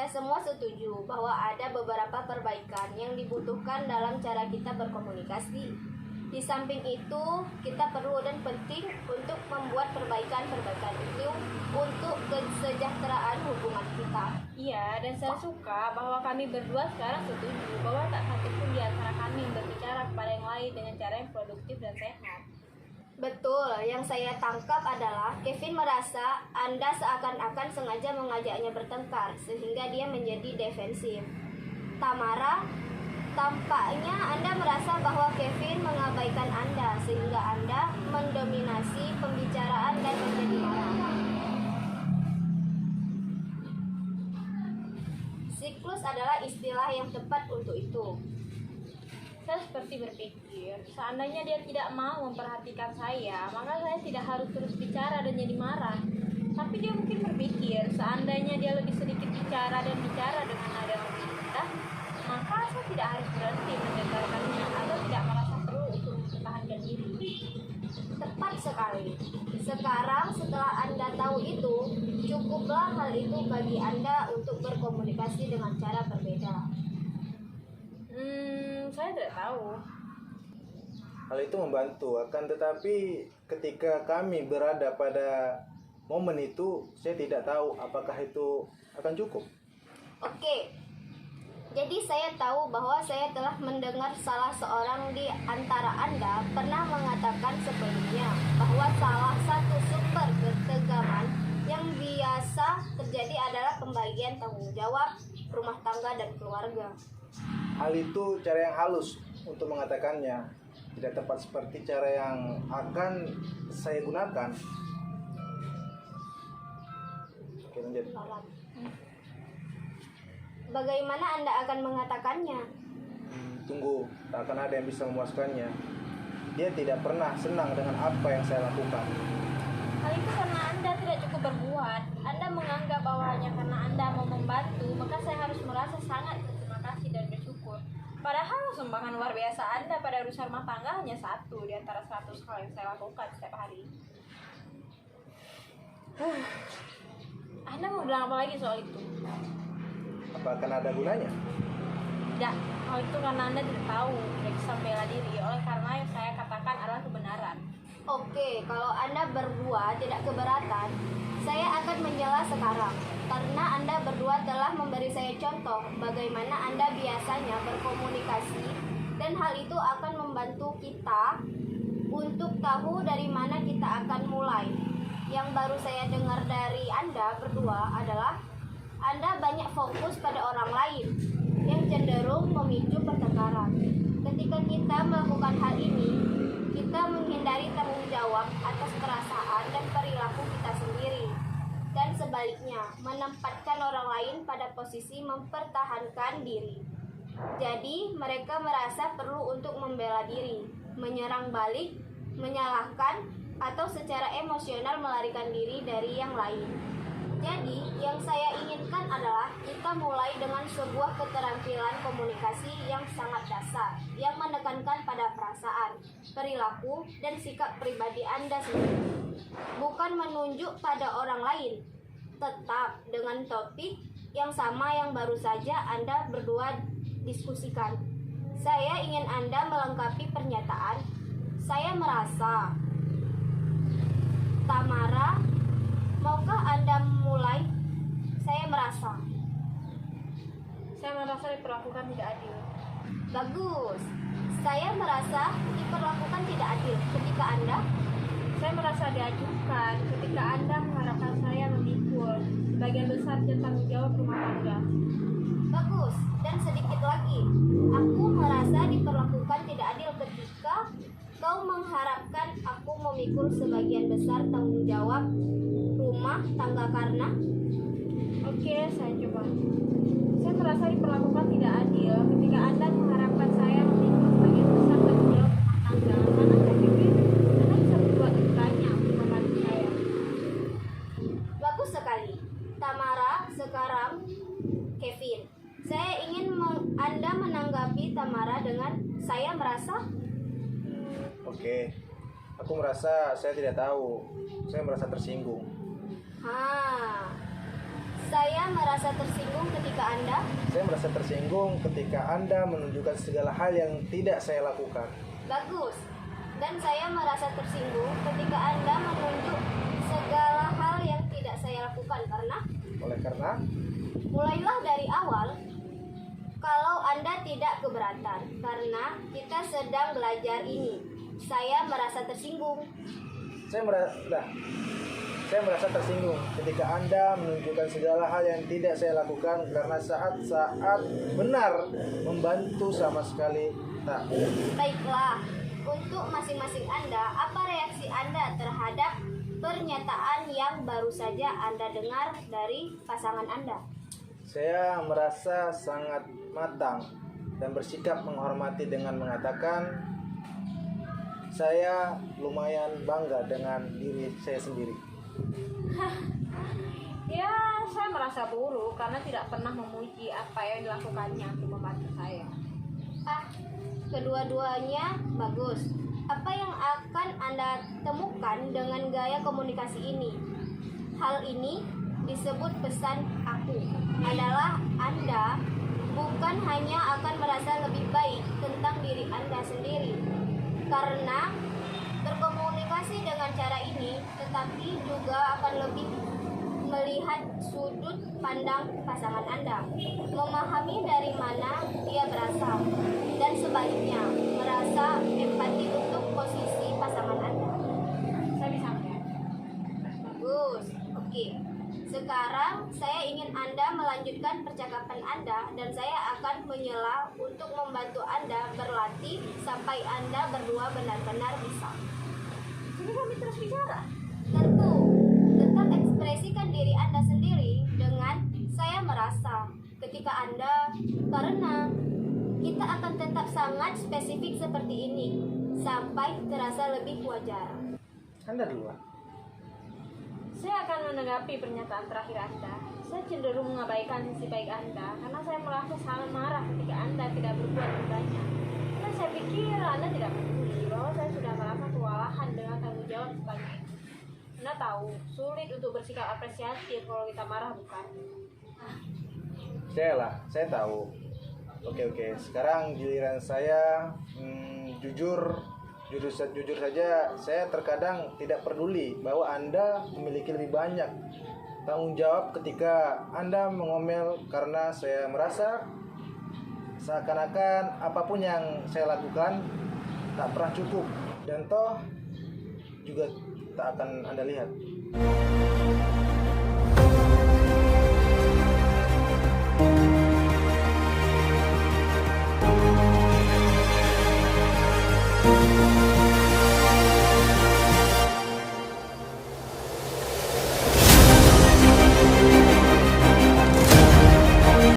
Kita semua setuju bahwa ada beberapa perbaikan yang dibutuhkan dalam cara kita berkomunikasi. Di samping itu, kita perlu dan penting untuk membuat perbaikan-perbaikan itu untuk kesejahteraan hubungan kita. Iya, dan saya suka bahwa kami berdua sekarang setuju bahwa tak satu pun di antara kami berbicara kepada yang lain dengan cara yang produktif dan sehat. Betul, yang saya tangkap adalah Kevin merasa Anda seakan-akan sengaja mengajaknya bertengkar sehingga dia menjadi defensif. Tamara, tampaknya Anda merasa bahwa Kevin mengabaikan Anda sehingga Anda mendominasi pembicaraan dan menjadi marah. Siklus adalah istilah yang tepat untuk itu. Saya seperti berpikir, seandainya dia tidak mau memperhatikan saya, maka saya tidak harus terus bicara dan jadi marah. Tapi dia mungkin berpikir, seandainya dia lebih sedikit bicara dan bicara dengan nada yang lebih rendah, maka saya tidak harus berhenti mendengarkannya atau tidak merasa perlu untuk mempertahankan diri. Tepat sekali. Sekarang setelah Anda tahu itu, cukuplah hal itu bagi Anda untuk berkomunikasi dengan cara berbeda. Saya tidak tahu. Hal itu membantu, akan tetapi ketika kami berada pada momen itu, saya tidak tahu apakah itu akan cukup. Oke, jadi saya tahu bahwa saya telah mendengar salah seorang di antara Anda pernah mengatakan sebelumnya bahwa salah satu sumber ketegangan yang biasa terjadi adalah pembagian tanggung jawab rumah tangga dan keluarga. Hal itu cara yang halus untuk mengatakannya, tidak tepat seperti cara yang akan saya gunakan. Oke, lanjut. Bagaimana Anda akan mengatakannya? Tunggu, tak akan ada yang bisa memuaskannya. Dia tidak pernah senang dengan apa yang saya lakukan. Hal itu karena Anda tidak cukup berbuat. Anda menganggap bahwa hanya karena Anda mau membantu, maka saya harus merasa sangat berterima kasih dan bersyukur. Padahal sumbangan luar biasa Anda pada urusan rumah tangga hanya satu di antara 100 hal yang saya lakukan setiap hari. Anda mau bilang apa lagi soal itu? Apa akan ada gunanya? Tidak, hal itu karena Anda tidak tahu, tidak bisa membela diri. Oleh karena yang saya katakan adalah kebenaran. Oke, kalau Anda berdua tidak keberatan, saya akan menjela sekarang. Karena Anda berdua telah memberi saya contoh bagaimana Anda biasanya berkomunikasi, dan hal itu akan membantu kita untuk tahu dari mana kita akan mulai. Yang baru saya dengar dari Anda berdua adalah Anda banyak fokus pada orang lain yang cenderung memicu pertengkaran. Ketika kita melakukan hal ini, kita menghindari tanggung jawab atas perasaan dan perilaku kita sendiri. Dan sebaliknya, menempatkan orang lain pada posisi mempertahankan diri. Jadi, mereka merasa perlu untuk membela diri, menyerang balik, menyalahkan, atau secara emosional melarikan diri dari yang lain. Jadi, yang saya inginkan adalah kita mulai dengan sebuah keterampilan komunikasi yang sangat dasar, yang menekankan pada perasaan, perilaku, dan sikap pribadi Anda sendiri. Bukan menunjuk pada orang lain, tetap dengan topik yang sama yang baru saja Anda berdua diskusikan. Saya ingin Anda melengkapi pernyataan, saya merasa. Tamara, maukah Anda mulai? Saya merasa. Saya merasa diperlakukan tidak adil. Bagus. Saya merasa diperlakukan tidak adil ketika Anda. Saya merasa diajukan ketika Anda mengharapkan saya memikul sebagian besar tanggung jawab rumah tangga. Bagus. Dan sedikit lagi, aku merasa diperlakukan tidak adil ketika kau mengharapkan aku memikul sebagian besar tanggung jawab rumah tangga karena. Oke, saya coba. Saya merasa diperlakukan tidak adil ketika Anda mengharapkan saya memikul sebagian besar tanggung jawab rumah tangga. Karena saya pikir Anda bisa berbuat lebih banyak untuk membantu saya. Bagus sekali. Tamara, sekarang Kevin. Saya ingin Anda menanggapi Tamara dengan saya merasa. Oke, aku merasa saya tidak tahu. Saya merasa tersinggung. Saya merasa tersinggung ketika Anda Saya merasa tersinggung ketika Anda menunjukkan segala hal yang tidak saya lakukan. bagus. Dan saya merasa tersinggung ketika Anda menunjuk segala hal yang tidak saya lakukan karena Oleh karena mulailah dari awal kalau Anda tidak keberatan karena kita sedang belajar ini. Saya merasa tersinggung. Saya merasa tersinggung ketika Anda menunjukkan segala hal yang tidak saya lakukan karena saat-saat benar membantu sama sekali tak. Baiklah, untuk masing-masing Anda, apa reaksi Anda terhadap pernyataan yang baru saja Anda dengar dari pasangan Anda? Saya merasa sangat matang dan bersikap menghormati dengan mengatakan saya lumayan bangga dengan diri saya sendiri. Ya, saya merasa buruk karena tidak pernah memuji apa yang dilakukannya untuk membantu saya. Kedua-duanya bagus. Apa yang akan Anda temukan dengan gaya komunikasi ini? Hal ini disebut pesan aku adalah Anda bukan hanya akan merasa lebih baik tentang diri Anda sendiri karena berkomunikasi dengan cara ini, tetapi juga akan lebih melihat sudut pandang pasangan Anda, memahami dari mana dia berasal, dan sebaliknya merasa empati untuk posisi pasangan Anda. Saya bisa melihat. Bagus, oke. Sekarang saya ingin Anda melanjutkan percakapan Anda dan saya akan menyela untuk membantu Anda berlatih sampai Anda berdua benar-benar bisa. Jadi kami terus bicara. Tentu, tetap ekspresikan diri Anda sendiri dengan saya merasa ketika Anda, karena kita akan tetap sangat spesifik seperti ini sampai terasa lebih wajar. Anda duluan. Saya akan menanggapi pernyataan terakhir Anda. Saya cenderung mengabaikan sisi baik Anda karena saya merasa sangat marah ketika Anda tidak berbuat lebih banyak. Karena saya pikir Anda tidak peduli bahwa saya sudah merasa kewalahan dengan tanggung jawab sebanyak itu. Anda tahu, sulit untuk bersikap apresiatif kalau kita marah, bukan? Saya tahu. Oke. Sekarang giliran saya. Jujur saja, saya terkadang tidak peduli bahwa Anda memiliki lebih banyak tanggung jawab ketika Anda mengomel karena saya merasa seakan-akan apapun yang saya lakukan tak pernah cukup dan toh juga tak akan Anda lihat.